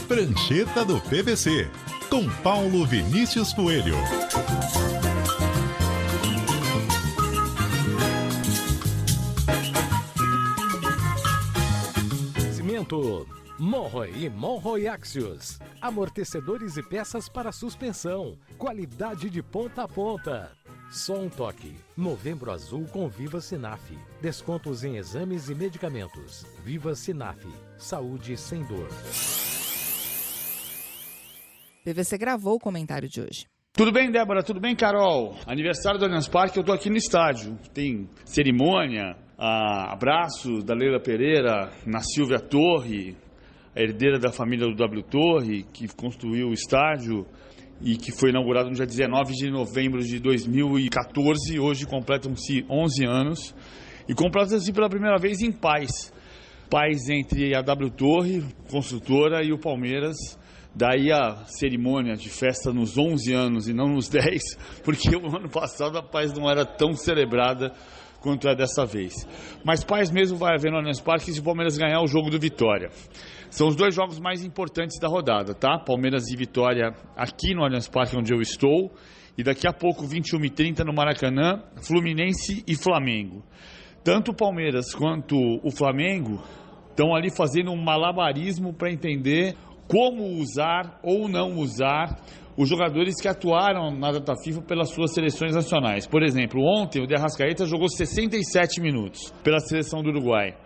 Prancheta do PVC, com Paulo Vinícius Coelho. Cimento Monroy e Monroy Axios. Amortecedores e peças para suspensão. Qualidade de ponta a ponta. Só um toque. Novembro Azul com Viva Sinaf. Descontos em exames e medicamentos. Viva Sinaf. Saúde sem dor. PVC gravou o comentário de hoje. Tudo bem, Débora? Tudo bem, Carol? Aniversário do Allianz Parque, eu tô aqui no estádio. Tem cerimônia, abraço da Leila Pereira na Silvia Torre, a herdeira da família do W Torre, que construiu o estádio e que foi inaugurado no dia 19 de novembro de 2014. Hoje completam-se 11 anos e completam-se pela primeira vez em paz. Paz entre a W Torre, construtora, e o Palmeiras. Daí a cerimônia de festa nos 11 anos e não nos 10, porque o ano passado a paz não era tão celebrada quanto é dessa vez. Mas paz mesmo vai haver no Allianz Parque se o Palmeiras ganhar o jogo do Vitória. São os dois jogos mais importantes da rodada, tá? Palmeiras e Vitória aqui no Allianz Parque, onde eu estou. E daqui a pouco, 21h30 no Maracanã, Fluminense e Flamengo. Tanto o Palmeiras quanto o Flamengo estão ali fazendo um malabarismo para entender como usar ou não usar os jogadores que atuaram na data FIFA pelas suas seleções nacionais. Por exemplo, ontem o De Arrascaeta jogou 67 minutos pela seleção do Uruguai.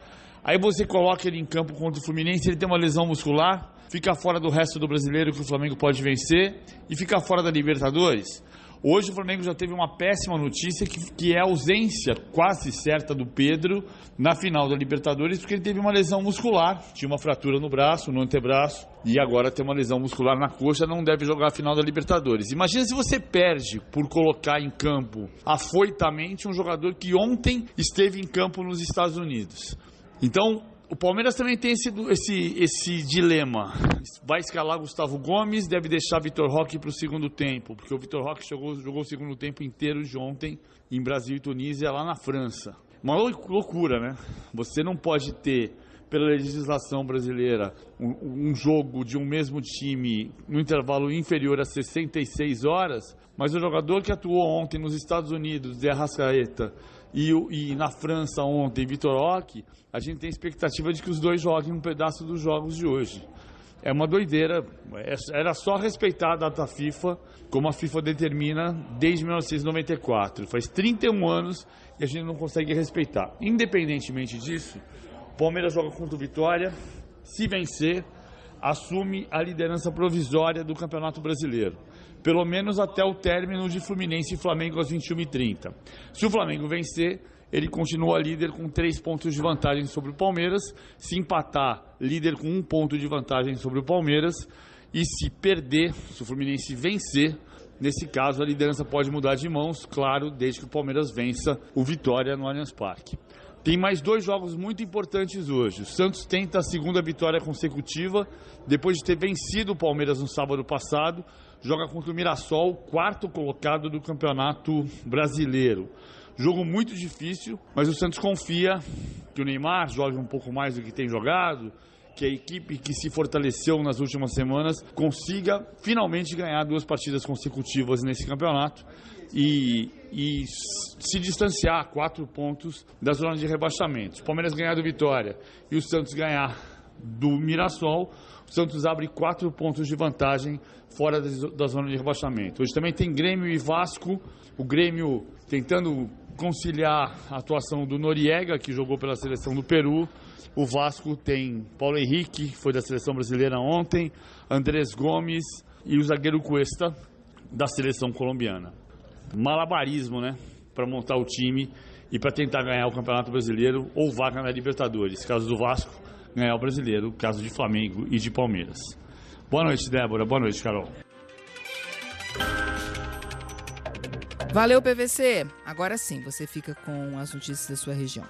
Aí você coloca ele em campo contra o Fluminense, ele tem uma lesão muscular, fica fora do resto do Brasileiro que o Flamengo pode vencer e fica fora da Libertadores. Hoje o Flamengo já teve uma péssima notícia, que é a ausência quase certa do Pedro na final da Libertadores, porque ele teve uma lesão muscular, tinha uma fratura no braço, no antebraço, e agora tem uma lesão muscular na coxa, não deve jogar a final da Libertadores. Imagina se você perde por colocar em campo afoitamente um jogador que ontem esteve em campo nos Estados Unidos. Então, o Palmeiras também tem esse dilema. Vai escalar Gustavo Gomes, deve deixar Vitor Roque para o segundo tempo, porque o Vitor Roque jogou o segundo tempo inteiro de ontem em Brasil e Tunísia, lá na França. Uma loucura, né? Você não pode ter, pela legislação brasileira, um jogo de um mesmo time no intervalo inferior a 66 horas, mas o jogador que atuou ontem nos Estados Unidos, De Arrascaeta, e na França ontem, Vitor Roque, a gente tem expectativa de que os dois joguem um pedaço dos jogos de hoje. É uma doideira, era só respeitar a data FIFA, como a FIFA determina desde 1994. Faz 31 anos e a gente não consegue respeitar. Independentemente disso, o Palmeiras joga contra o Vitória, se vencer, assume a liderança provisória do Campeonato Brasileiro. Pelo menos até o término de Fluminense e Flamengo às 21h30. Se o Flamengo vencer, ele continua líder com 3 pontos de vantagem sobre o Palmeiras. Se empatar, líder com 1 ponto de vantagem sobre o Palmeiras. E se perder, se o Fluminense vencer, nesse caso a liderança pode mudar de mãos, claro, desde que o Palmeiras vença o Vitória no Allianz Parque. Tem mais 2 jogos muito importantes hoje. O Santos tenta a segunda vitória consecutiva, depois de ter vencido o Palmeiras no sábado passado. Joga contra o Mirassol, 4º colocado do Campeonato Brasileiro. Jogo muito difícil, mas o Santos confia que o Neymar jogue um pouco mais do que tem jogado, que a equipe que se fortaleceu nas últimas semanas consiga finalmente ganhar 2 partidas consecutivas nesse campeonato e se distanciar a 4 pontos da zona de rebaixamento. Se o Palmeiras ganhar do Vitória e o Santos ganhar do Mirassol, o Santos abre 4 pontos de vantagem fora da zona de rebaixamento. Hoje também tem Grêmio e Vasco, o Grêmio tentando conciliar a atuação do Noriega, que jogou pela seleção do Peru. O Vasco tem Paulo Henrique, que foi da seleção brasileira ontem, Andrés Gomes e o zagueiro Cuesta, da seleção colombiana. Malabarismo, né, para montar o time e para tentar ganhar o Campeonato Brasileiro ou vaga na Libertadores. Caso do Vasco, ganhar o Brasileiro, caso de Flamengo e de Palmeiras. Boa noite, Débora. Boa noite, Carol. Valeu, PVC. Agora sim, você fica com as notícias da sua região.